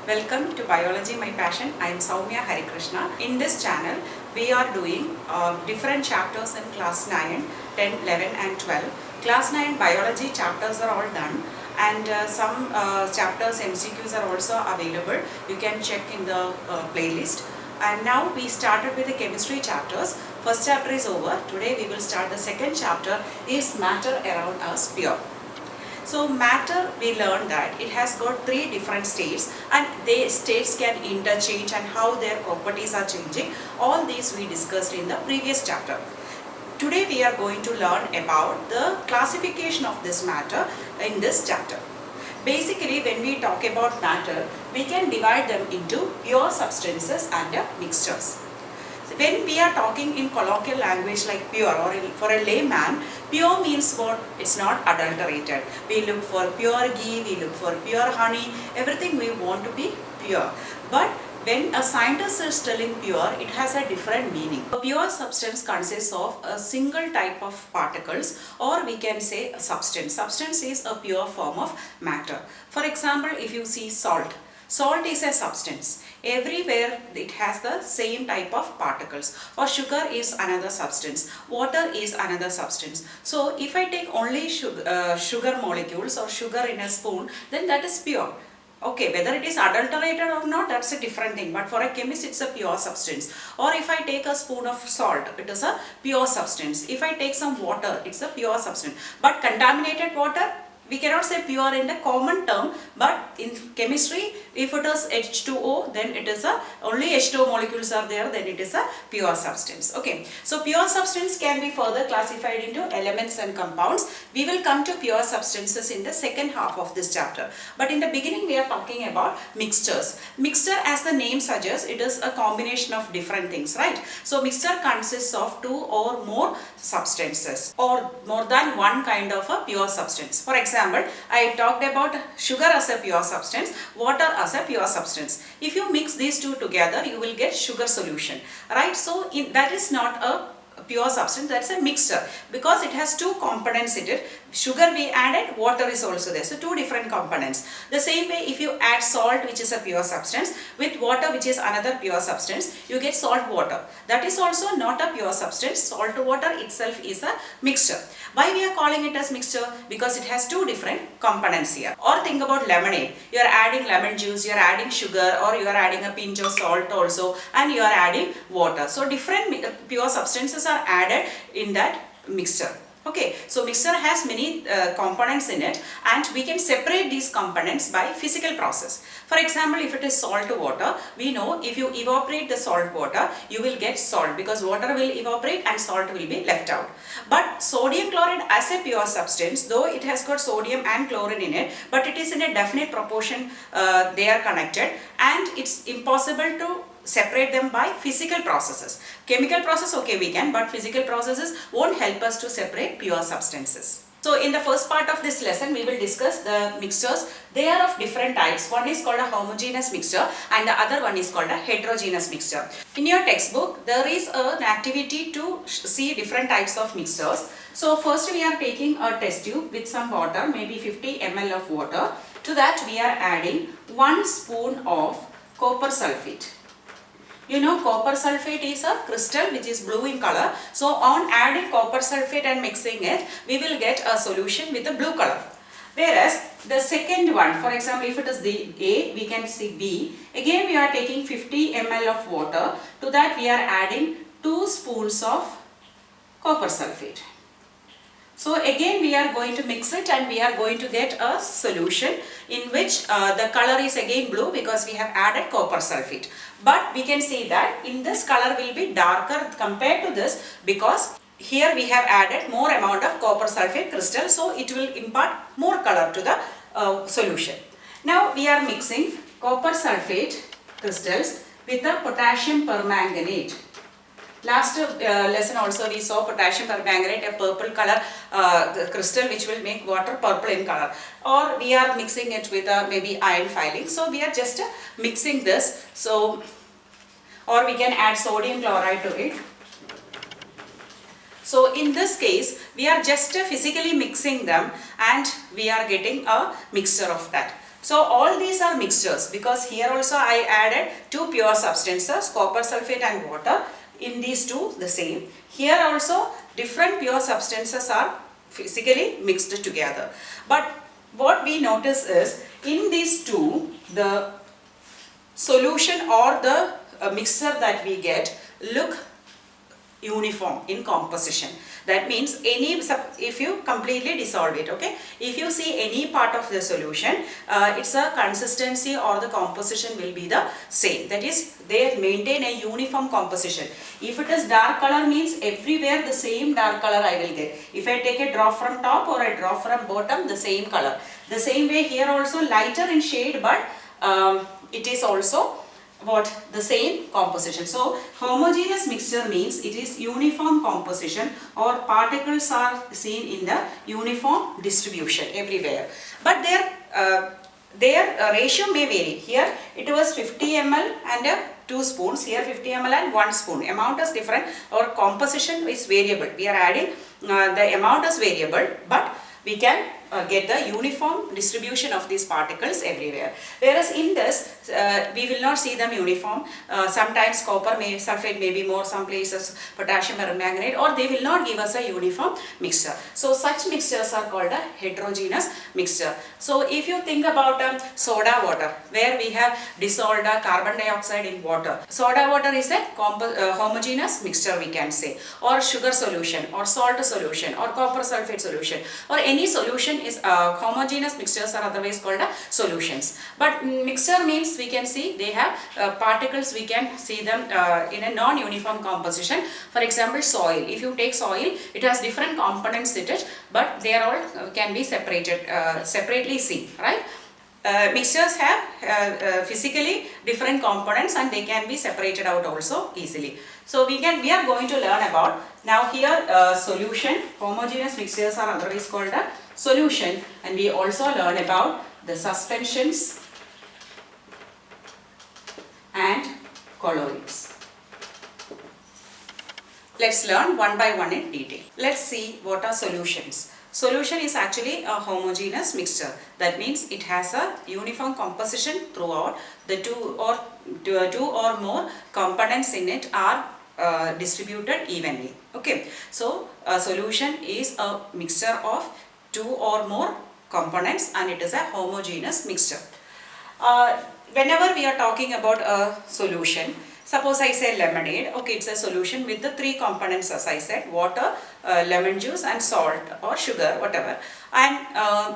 Welcome to Biology My Passion. I am Soumya Harikrishna. In this channel, we are doing different chapters in Class 9, 10, 11 and 12. Class 9 Biology chapters are all done and some chapters MCQs are also available. You can check in the playlist. And now we started with the chemistry chapters. First chapter is over. Today we will start the second chapter, is matter around us pure. So matter, we learned that it has got three different states and the states can interchange and how their properties are changing. All these we discussed in the previous chapter. Today we are going to learn about the classification of this matter in this chapter. Basically, when we talk about matter, we can divide them into pure substances and mixtures. When we are talking in colloquial language like pure, or for a layman, pure means what? It's not adulterated. We look for pure ghee, we look for pure honey, everything we want to be pure. But when a scientist is telling pure, it has a different meaning. A pure substance consists of a single type of particles, or we can say a substance. Substance is a pure form of matter. For example, if you see salt. Salt is a substance. Everywhere it has the same type of particles. Or sugar is another substance. Water is another substance. So if I take only sugar molecules or sugar in a spoon, then that is pure. Okay, whether it is adulterated or not, that's a different thing. But for a chemist, it's a pure substance. Or if I take a spoon of salt, it is a pure substance. If I take some water, it's a pure substance. But contaminated water, we cannot say pure in the common term, but in chemistry, if it is H2O, then it is only H2O molecules are there, then it is a pure substance. Okay, so pure substance can be further classified into elements and compounds. We will come to pure substances in the second half of this chapter. But in the beginning, we are talking about mixtures. Mixture, as the name suggests, it is a combination of different things, right? So mixture consists of two or more substances or more than one kind of a pure substance. For example, I talked about sugar as a pure substance, water as a pure substance. If you mix these two together, you will get sugar solution, right? So that is not a pure substance, that's a mixture because it has two components in it. Sugar we added, water is also there, so two different components. The same way, if you add salt, which is a pure substance, with water, which is another pure substance, you get salt water. That is also not a pure substance. Salt water itself is a mixture. Why we are calling it as mixture? Because it has two different components here. Or think about lemonade. You are adding lemon juice, you are adding sugar, or you are adding a pinch of salt also, and you are adding water. So different pure substances are added in that mixture. Okay, so mixture has many components in it, and we can separate these components by physical process. For example, if it is salt water, we know if you evaporate the salt water, you will get salt because water will evaporate and salt will be left out. But sodium chloride as a pure substance, though it has got sodium and chlorine in it, but it is in a definite proportion, they are connected, and it's impossible to separate them by physical processes. Chemical process, okay, we can, but physical processes won't help us to separate pure substances. So in the first part of this lesson, we will discuss the mixtures. They are of different types. One is called a homogeneous mixture and the other one is called a heterogeneous mixture. In your textbook, there is an activity to see different types of mixtures. So first we are taking a test tube with some water, maybe 50 ml of water. To that we are adding 1 spoon of copper sulfate. You know, copper sulfate is a crystal which is blue in color. So on adding copper sulfate and mixing it, we will get a solution with a blue color. Whereas the second one, for example, if it is the A, we can see B. Again we are taking 50 ml of water. To that we are adding 2 spoons of copper sulfate. So again we are going to mix it and we are going to get a solution in which the color is again blue because we have added copper sulfate. But we can see that in this color will be darker compared to this because here we have added more amount of copper sulfate crystal, so it will impart more color to the solution. Now we are mixing copper sulfate crystals with the potassium permanganate. Last lesson also we saw potassium permanganate, a purple color crystal which will make water purple in color. Or we are mixing it with maybe iron filling. So we are just mixing this. So, or we can add sodium chloride to it. So in this case, we are just physically mixing them and we are getting a mixture of that. So all these are mixtures, because here also I added two pure substances, copper sulfate and water. In these two the same. Here also different pure substances are physically mixed together. But what we notice is, in these two, the solution or the mixture that we get look uniform in composition. That means if you completely dissolve it, okay, if you see any part of the solution, its a consistency or the composition will be the same. That is, they maintain a uniform composition. If it is dark color, means everywhere the same dark color I will get. If I take a drop from top or a drop from bottom, the same color. The same way here also, lighter in shade, but it is also the same composition. So homogeneous mixture means it is uniform composition, or particles are seen in the uniform distribution everywhere, but their ratio may vary. Here it was 50 ml and 2 spoons, here 50 ml and 1 spoon. Amount is different, or composition is variable. We are adding the amount is variable, but we can get the uniform distribution of these particles everywhere. Whereas in this, we will not see them uniform. Sometimes copper sulfate may be more, some places potassium permanganate, or they will not give us a uniform mixture. So such mixtures are called a heterogeneous mixture. So if you think about soda water, where we have dissolved carbon dioxide in water. Soda water is a homogeneous mixture, we can say, or sugar solution, or salt solution, or copper sulfate solution, or any solution is homogeneous mixtures are otherwise called solutions. But mixture means we can see they have particles, we can see them in a non-uniform composition. For example, soil. If you take soil, it has different components in it, but they are all can be separated, separately seen, right? Mixtures have physically different components, and they can be separated out also easily. So we are going to learn about now here solution. Homogeneous mixtures are otherwise called a solution, and we also learn about the suspensions and colloids. Let's learn one by one in detail. Let's see what are solutions. Solution is actually a homogeneous mixture. That means it has a uniform composition throughout. The two or more components in it are distributed evenly. Okay, so a solution is a mixture of two or more components, and it is a homogeneous mixture. Whenever we are talking about a solution, suppose I say lemonade, okay, it's a solution with the three components, as I said, water, lemon juice and salt or sugar, whatever. And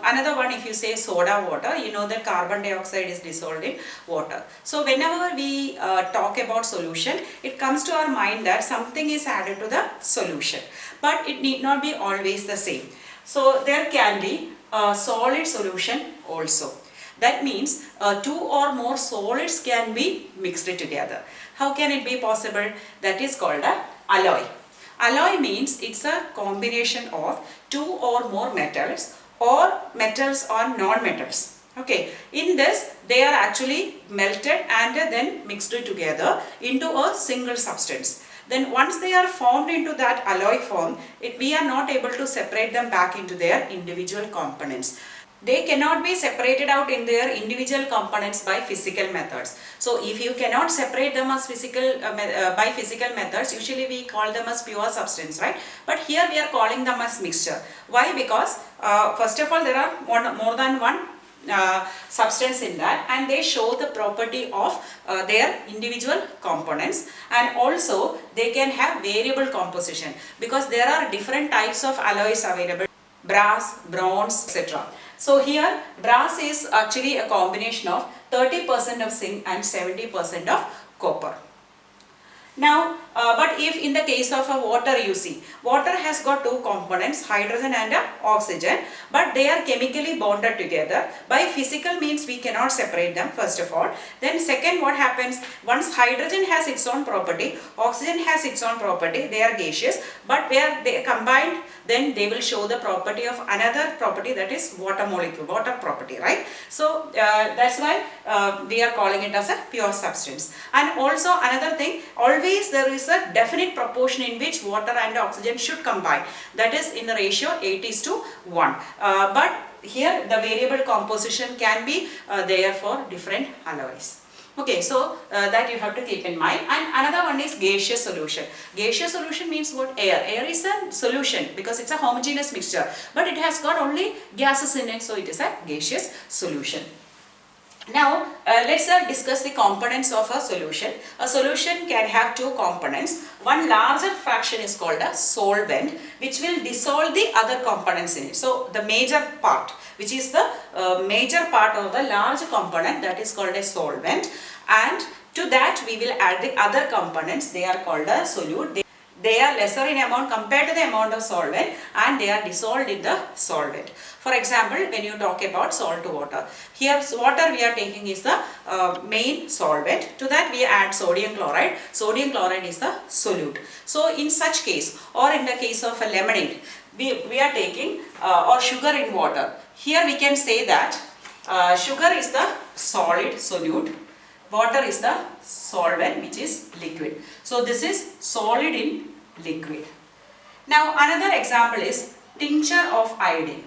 another one, if you say soda water, you know that carbon dioxide is dissolved in water. So whenever we talk about solution, it comes to our mind that something is added to the solution, but it need not be always the same. So there can be a solid solution also. That means two or more solids can be mixed together. How can it be possible? That is called a alloy. Alloy means it's a combination of two or more metals, or metals or non-metals. Okay, in this they are actually melted and then mixed together into a single substance. Then once they are formed into that alloy form, we are not able to separate them back into their individual components. They cannot be separated out in their individual components by physical methods. So if you cannot separate them as by physical methods, usually we call them as pure substance, right? But here we are calling them as mixture. Why? Because first of all, there are more than one substance in that, and they show the property of their individual components, and also they can have variable composition, because there are different types of alloys available: brass, bronze, etc. So here brass is actually a combination of 30% of zinc and 70% of copper. Now, but if in the case of a water, you see, water has got two components, hydrogen and oxygen, but they are chemically bonded together. By physical means we cannot separate them, first of all. Then second, what happens, once hydrogen has its own property, oxygen has its own property, they are gaseous, but where they are combined, then they will show the property of another property, that is water molecule, water property, right? So that's why we are calling it as a pure substance. And also another thing, always there is a definite proportion in which water and oxygen should combine, that is in the ratio 8:1. But here the variable composition can be there for different alloys. Okay, so that you have to keep in mind. And another one is gaseous solution. Gaseous solution means what? Air. Air is a solution because it's a homogeneous mixture, but it has got only gases in it, so it is a gaseous solution. Now, let's discuss the components of a solution. A solution can have two components. One larger fraction is called a solvent, which will dissolve the other components in it. So, the major part, which is the major part of the large component, that is called a solvent. And to that, we will add the other components. They are called a solute. They are lesser in amount compared to the amount of solvent, and they are dissolved in the solvent. For example, when you talk about salt water, here water we are taking is the main solvent. To that we add sodium chloride. Sodium chloride is the solute. So in such case, or in the case of a lemonade, we are taking or sugar in water. Here we can say that sugar is the solid solute. Water is the solvent, which is liquid. So this is solid in liquid. Now another example is tincture of iodine.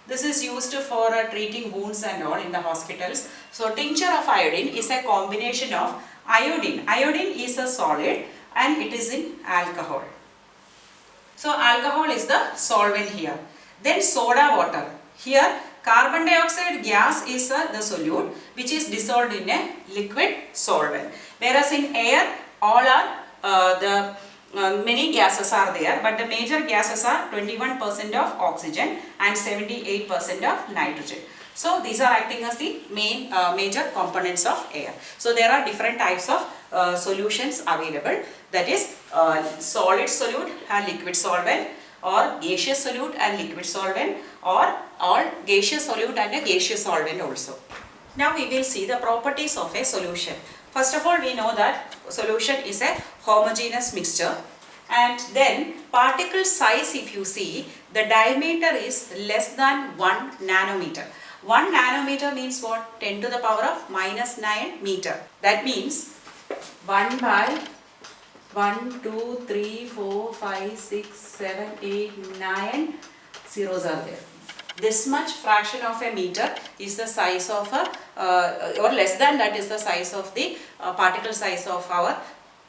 This is used for treating wounds and all in the hospitals. So tincture of iodine is a combination of iodine. Iodine is a solid and it is in alcohol. So alcohol is the solvent here. Then soda water. Here carbon dioxide gas is the solute, which is dissolved in a liquid solvent. Whereas in air, all are many gases are there, but the major gases are 21% of oxygen and 78% of nitrogen. So these are acting as the main major components of air. So there are different types of solutions available, that is solid solute and liquid solvent, or gaseous solute and liquid solvent, or all gaseous solute and a gaseous solvent also. Now we will see the properties of a solution. First of all, we know that solution is a homogeneous mixture, and then particle size, if you see, the diameter is less than 1 nanometer. 1 nanometer means what? 10 to the power of minus 9 meter. That means 1 by 1, 2, 3, 4, 5, 6, 7, 8, 9 zeros are there. This much fraction of a meter is the size of a, or less than that is the size of the particle size of our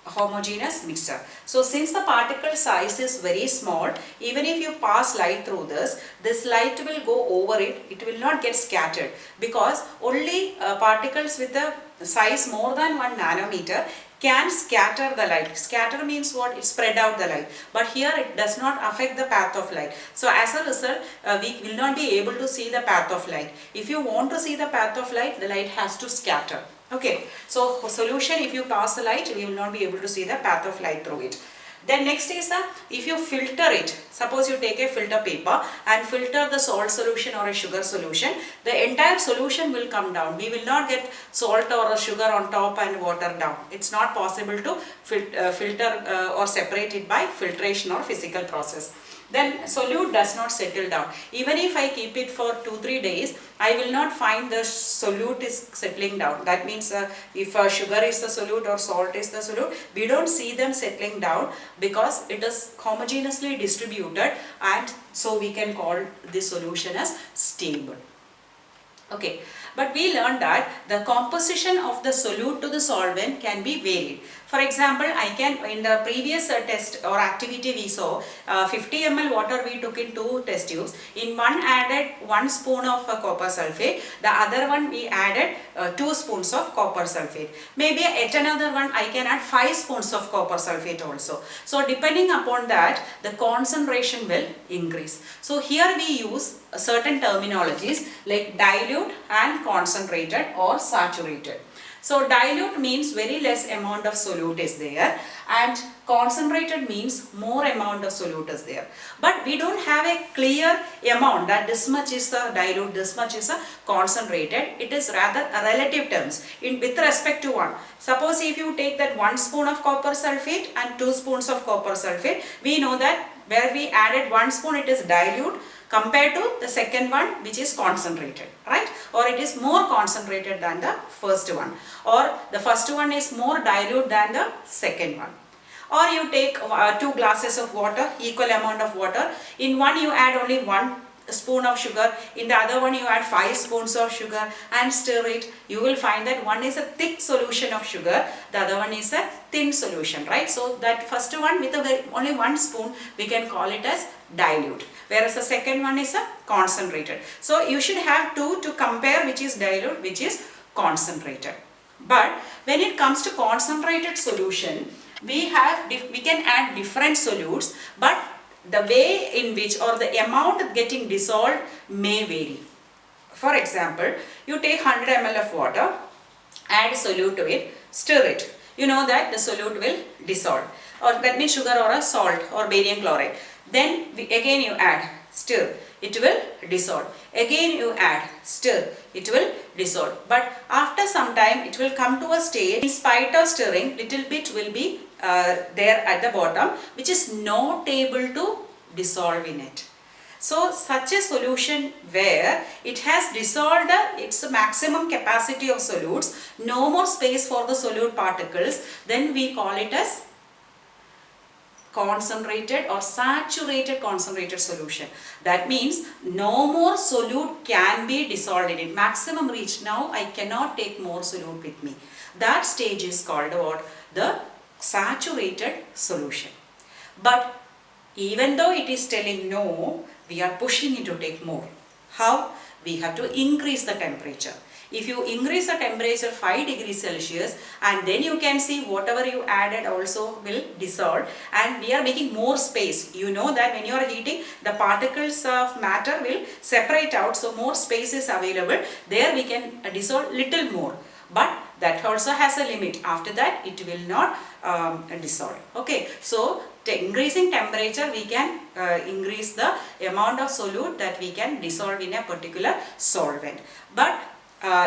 homogeneous mixture. So since the particle size is very small, even if you pass light through this light will go over it, it will not get scattered, because only particles with a size more than 1 nanometer can scatter the light. Scatter means what? It spread out the light. But here it does not affect the path of light. So as a result, we will not be able to see the path of light. If you want to see the path of light, the light has to scatter. Okay. So for solution, if you pass the light, we will not be able to see the path of light through it. Then next is if you filter it, suppose you take a filter paper and filter the salt solution or a sugar solution, the entire solution will come down. We will not get salt or a sugar on top and water down. It's not possible to filter or separate it by filtration or physical process. Then solute does not settle down. Even if I keep it for 2-3 days, I will not find the solute is settling down. That means if sugar is the solute or salt is the solute, we don't see them settling down because it is homogeneously distributed, and so we can call this solution as stable. Okay, but we learned that the composition of the solute to the solvent can be varied. For example, in the previous test or activity we saw 50 ml water we took in 2 test tubes. In one added 1 spoon of copper sulfate, the other one we added 2 spoons of copper sulfate. Maybe at another one I can add 5 spoons of copper sulfate also. So depending upon that, the concentration will increase. So here we use certain terminologies like dilute and concentrated or saturated. So dilute means very less amount of solute is there, and concentrated means more amount of solute is there. But we don't have a clear amount that this much is the dilute, this much is the concentrated. It is rather relative terms with respect to one. Suppose if you take that 1 spoon of copper sulfate and 2 spoons of copper sulfate, we know that where we added 1 spoon it is dilute compared to the second one which is concentrated, right? Or it is more concentrated than the first one, or the first one is more dilute than the second one. Or you take 2 glasses of water, equal amount of water. In one you add only 1 spoon of sugar, in the other one you add 5 spoons of sugar and stir it, you will find that one is a thick solution of sugar, the other one is a thin solution, right? So that first one with only 1 spoon we can call it as dilute, whereas the second one is a concentrated. So you should have two to compare, which is dilute, which is concentrated. But when it comes to concentrated solution, we can add different solutes, but the way in which or the amount getting dissolved may vary. For example, you take 100 ml of water, add solute to it, stir it. You know that the solute will dissolve, or that means sugar or a salt or barium chloride. Then again you add, stir, it will dissolve. Again you add, stir, it will dissolve. But after some time it will come to a stage, in spite of stirring, little bit will be there at the bottom, which is not able to dissolve in it. So such a solution where it has dissolved its maximum capacity of solutes, no more space for the solute particles, then we call it as concentrated or saturated concentrated solution. That means no more solute can be dissolved in it. Maximum reach, now I cannot take more solute with me. That stage is called what? The saturated solution. But even though it is telling no, we are pushing it to take more. How? We have to increase the temperature. If you increase the temperature 5 degrees Celsius, and then you can see whatever you added also will dissolve, and we are making more space. You know that when you are heating, the particles of matter will separate out, so more space is available. There we can dissolve little more, but that also has a limit. After that it will not dissolve. Okay, so increasing temperature we can increase the amount of solute that we can dissolve in a particular solvent. But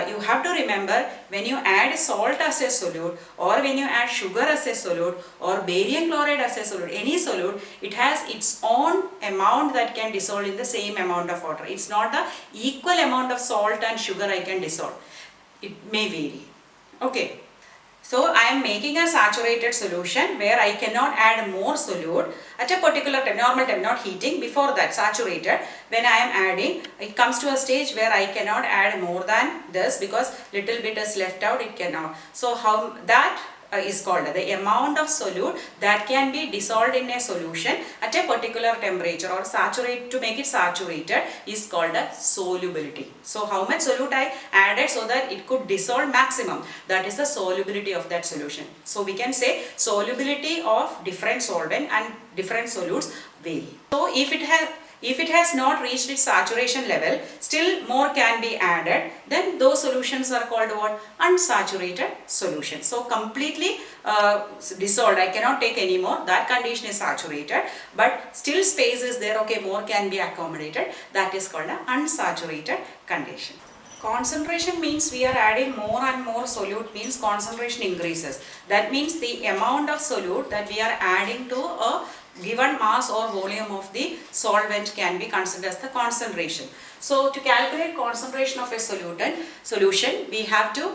you have to remember, when you add salt as a solute, or when you add sugar as a solute, or barium chloride as a solute, any solute, it has its own amount that can dissolve in the same amount of water. It's not the equal amount of salt and sugar I can dissolve. It may vary. Okay. So I am making a saturated solution where I cannot add more solute at a particular time, normal time, not heating. Before that, saturated, when I am adding, it comes to a stage where I cannot add more than this because little bit is left out, it cannot. So how that is called the amount of solute that can be dissolved in a solution at a particular temperature, or saturate, to make it saturated, is called a solubility. So how much solute I added so that it could dissolve maximum, that is the solubility of that solution. So we can say solubility of different solvent and different solutes vary. So if it has not reached its saturation level, still more can be added, then those solutions are called what? Unsaturated solutions. So completely dissolved, I cannot take any more, that condition is saturated, but still space is there, okay, more can be accommodated, that is called an unsaturated condition. Concentration means we are adding more and more solute, means concentration increases. That means the amount of solute that we are adding to a given mass or volume of the solvent can be considered as the concentration. So to calculate concentration of a solution, we have to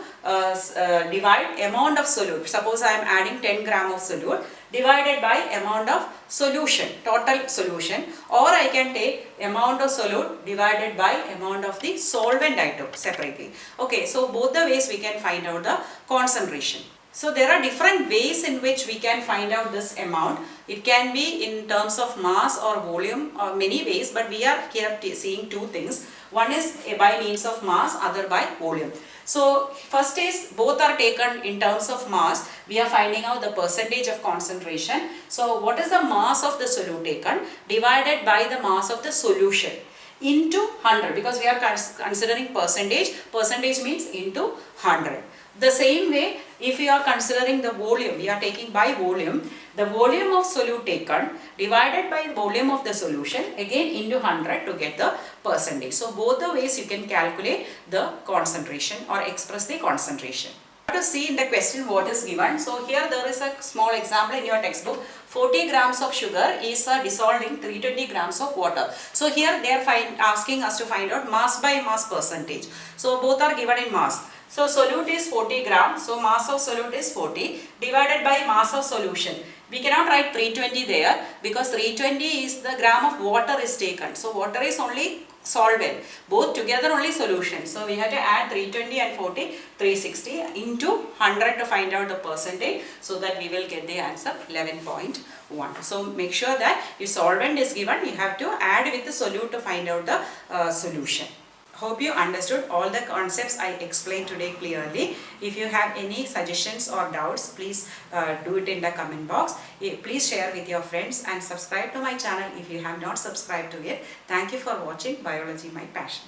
divide amount of solute. Suppose I am adding 10 gram of solute divided by amount of solution, total solution, or I can take amount of solute divided by amount of the solvent I took separately. Okay, so both the ways we can find out the concentration. So there are different ways in which we can find out this amount. It can be in terms of mass or volume, or many ways, but we are here seeing two things. One is by means of mass, other by volume. So first is, both are taken in terms of mass. We are finding out the percentage of concentration. So what is the mass of the solute taken divided by the mass of the solution into 100, because we are considering percentage. Percentage means into 100. The same way, if we are considering the volume, we are taking by volume, the volume of solute taken divided by the volume of the solution, again into 100 to get the percentage. So both the ways you can calculate the concentration or express the concentration. To see in the question what is given. So here there is a small example in your textbook. 40 grams of sugar is dissolved in 320 grams of water. So here they are asking us to find out mass by mass percentage. So both are given in mass. So solute is 40 grams, so mass of solute is 40 divided by mass of solution. We cannot write 320 there because 320 is the gram of water is taken. So water is only solvent, both together only solution. So we have to add 320 and 40, 360 into 100 to find out the percentage, so that we will get the answer 11.1. So make sure that if solvent is given, you have to add with the solute to find out the solution. Hope you understood all the concepts I explained today clearly. If you have any suggestions or doubts, please do it in the comment box. Please share with your friends and subscribe to my channel if you have not subscribed to it. Thank you for watching Biology My Passion.